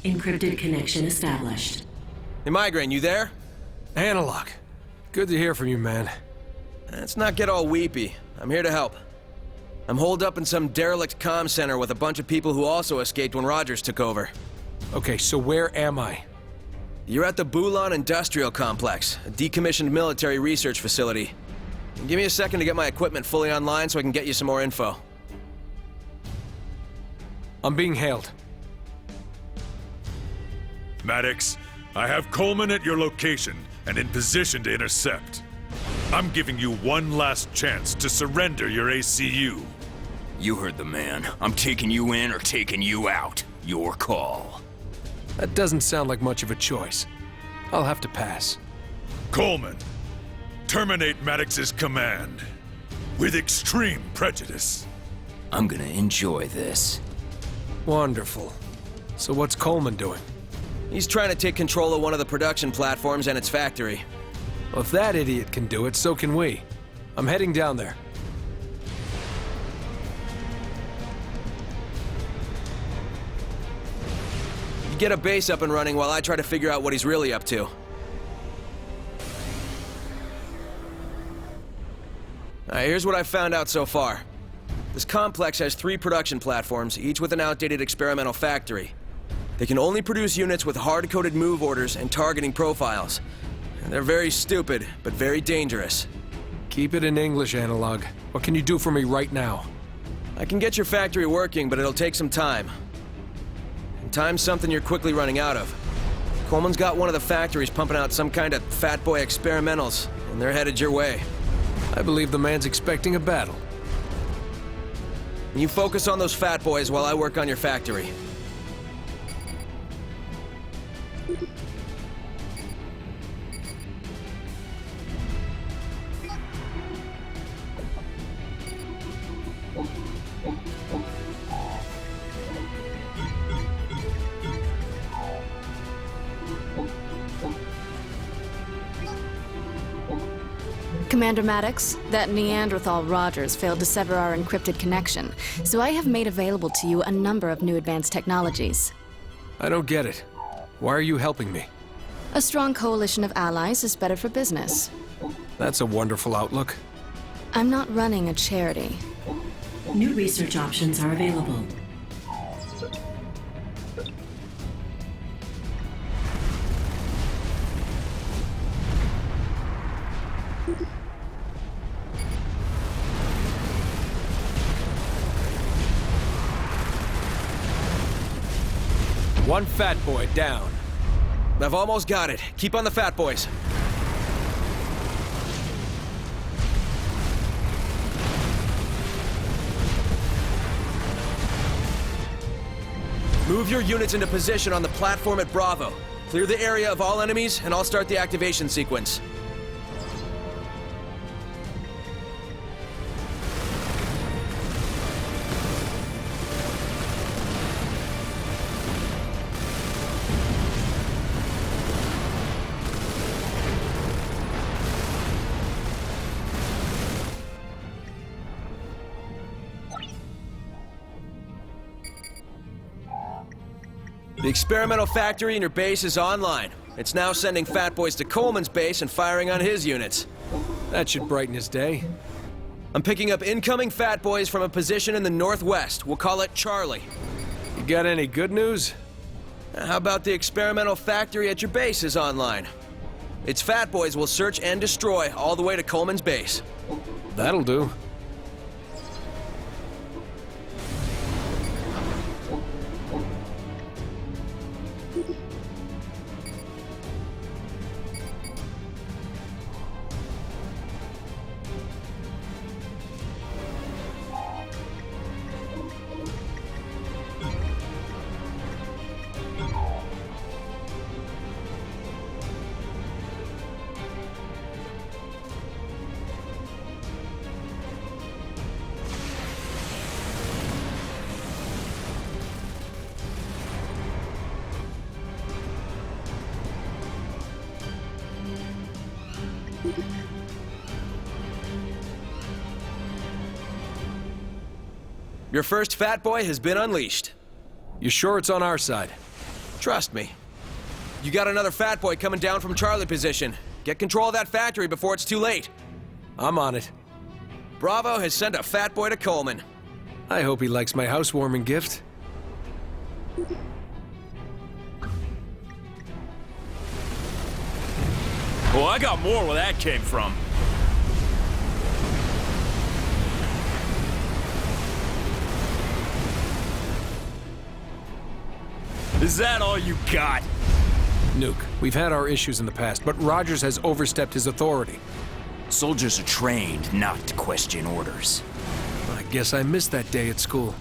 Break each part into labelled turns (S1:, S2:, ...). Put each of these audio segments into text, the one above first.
S1: Encrypted connection established.
S2: Hey, Migraine, you there?
S3: Analog. Good to hear from you, man.
S2: Let's not get all weepy. I'm here to help. I'm holed up in some derelict comm center with a bunch of people who also escaped when Rogers took over.
S3: Okay, so where am I?
S2: You're at the Bulan Industrial Complex, a decommissioned military research facility. Give me a second to get my equipment fully online so I can get you some more info.
S3: I'm being hailed.
S4: Maddox, I have Coleman at your location and in position to intercept. I'm giving you one last chance to surrender your ACU.
S5: You heard the man. I'm taking you in or taking you out. Your call.
S3: That doesn't sound like much of a choice. I'll have to pass.
S4: Coleman, terminate Maddox's command. With extreme prejudice.
S5: I'm gonna enjoy this.
S3: Wonderful. So what's Coleman doing?
S2: He's trying to take control of one of the production platforms and its factory.
S3: Well, if that idiot can do it, so can we. I'm heading down there.
S2: You get a base up and running while I try to figure out what he's really up to. Alright, here's what I've found out so far. This complex has 3 production platforms, each with an outdated experimental factory. They can only produce units with hard-coded move orders and targeting profiles. And they're very stupid, but very dangerous.
S3: Keep it in English, Analog. What can you do for me right now?
S2: I can get your factory working, but it'll take some time. And time's something you're quickly running out of. Coleman's got one of the factories pumping out some kind of fat boy experimentals, and they're headed your way.
S3: I believe the man's expecting a battle.
S2: You focus on those fat boys while I work on your factory.
S6: Commander Maddox, that Neanderthal Rogers failed to sever our encrypted connection, so I have made available to you a number of new advanced technologies.
S3: I don't get it. Why are you helping me?
S6: A strong coalition of allies is better for business.
S3: That's a wonderful outlook.
S6: I'm not running a charity.
S1: New research options are available.
S3: One fat boy down.
S2: I've almost got it. Keep on the fat boys. Move your units into position on the platform at Bravo. Clear the area of all enemies, and I'll start the activation sequence. The experimental factory in your base is online. It's now sending fat boys to Coleman's base and firing on his units.
S3: That should brighten his day.
S2: I'm picking up incoming fat boys from a position in the northwest. We'll call it Charlie.
S3: You got any good news?
S2: How about the experimental factory at your base is online? Its fat boys will search and destroy all the way to Coleman's base.
S3: That'll do.
S2: Your first fat boy has been unleashed.
S3: You sure it's on our side?
S2: Trust me. You got another fat boy coming down from Charlie position. Get control of that factory before it's too late.
S3: I'm on it.
S2: Bravo has sent a fat boy to Coleman.
S3: I hope he likes my housewarming gift.
S5: Well, I got more where that came from. Is that all you got?
S3: Nuke, we've had our issues in the past, but Rogers has overstepped his authority.
S5: Soldiers are trained not to question orders.
S3: I guess I missed that day at school.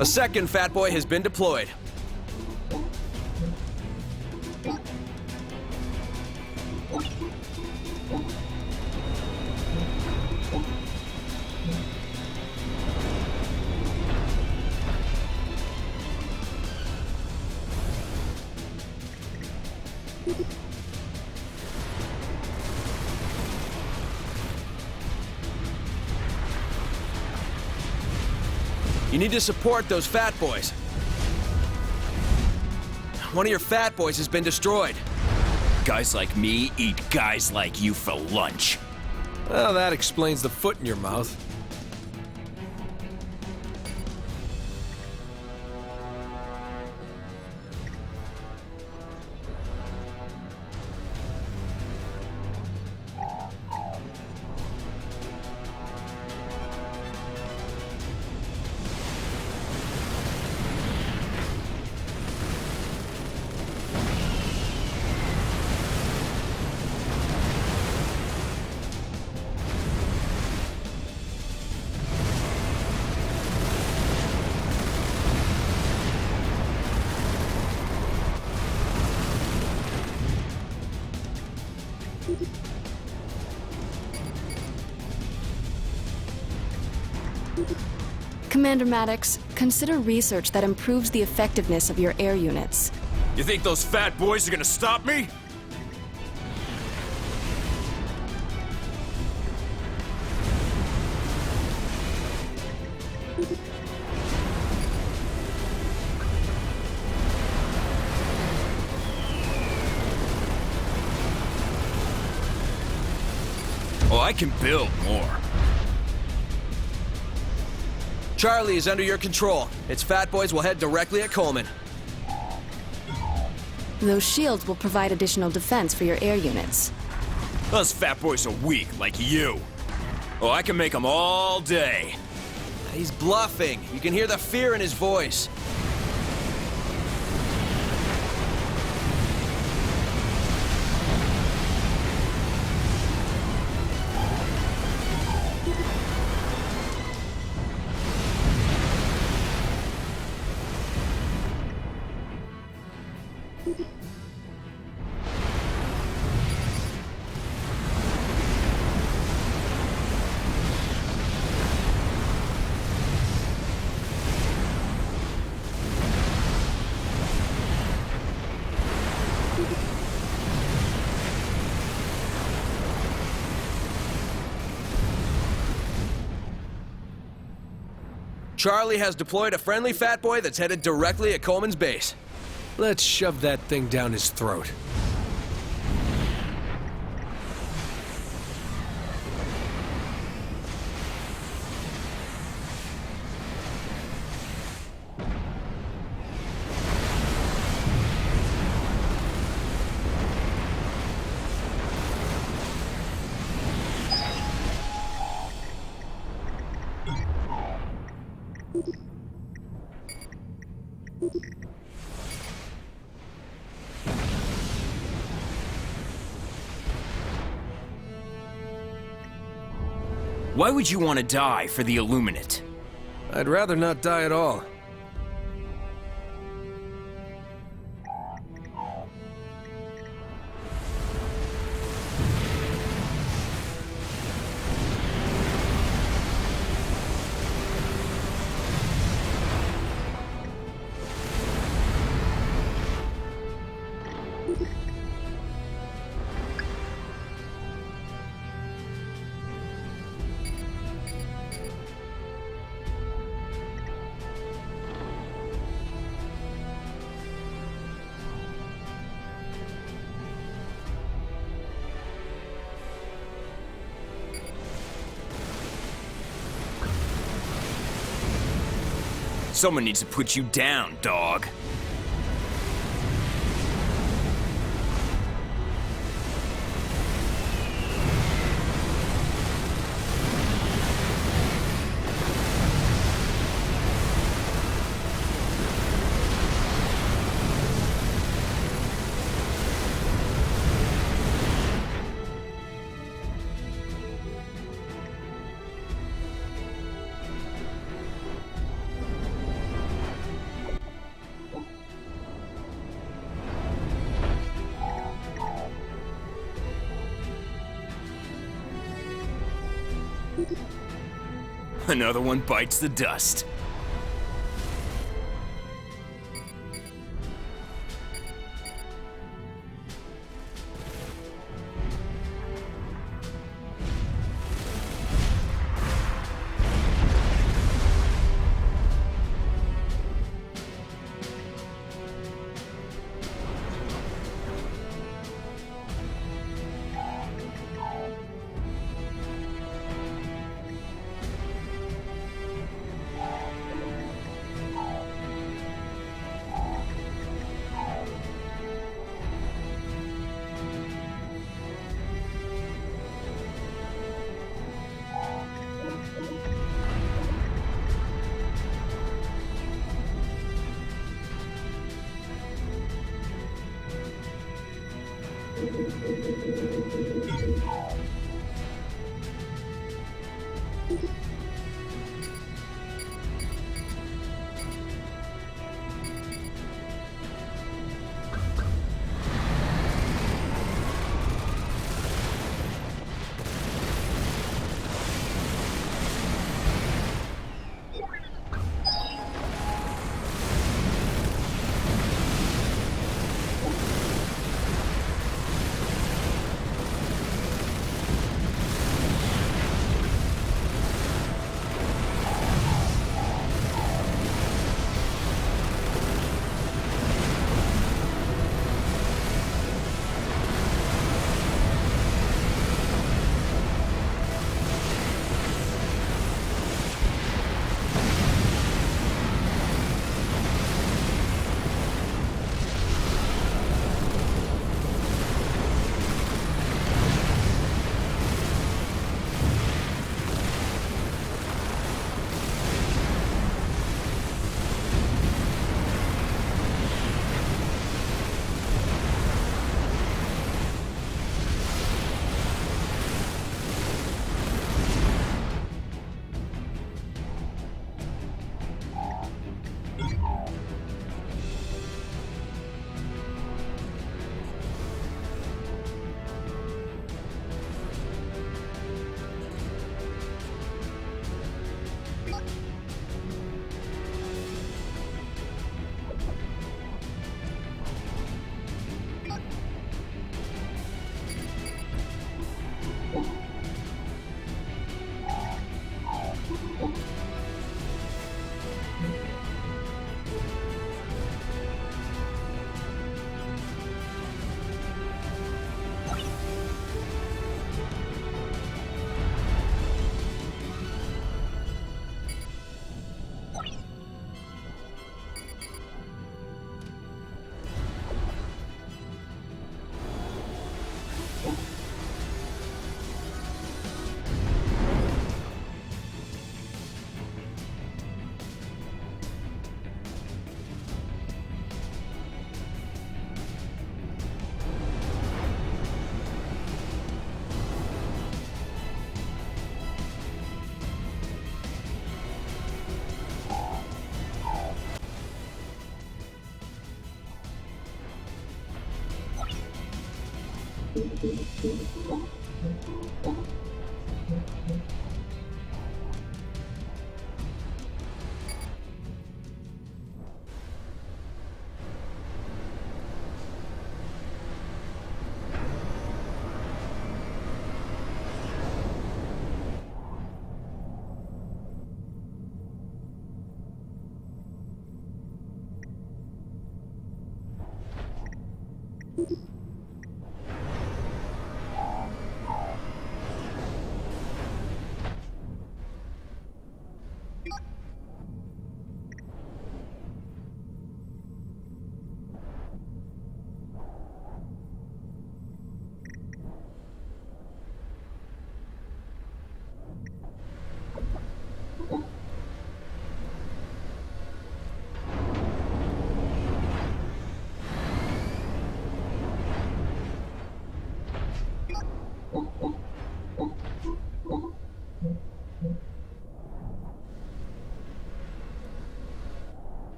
S2: A second fat boy has been deployed. You need to support those fat boys. One of your fat boys has been destroyed.
S5: Guys like me eat guys like you for lunch.
S3: Well, that explains the foot in your mouth.
S6: Commander Maddox, consider research that improves the effectiveness of your air units.
S5: You think those fat boys are gonna stop me? Oh, I can build more.
S2: Charlie is under your control. Its fat boys will head directly at Coleman.
S6: Those shields will provide additional defense for your air units.
S5: Those fat boys are weak, like you. Oh, I can make them all day.
S2: He's bluffing. You can hear the fear in his voice. Charlie has deployed a friendly fat boy that's headed directly at Coleman's base.
S3: Let's shove that thing down his throat.
S5: Why would you want to die for the Illuminate?
S3: I'd rather not die at all.
S5: Someone needs to put you down, dog. Another one bites the dust.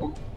S7: Oh.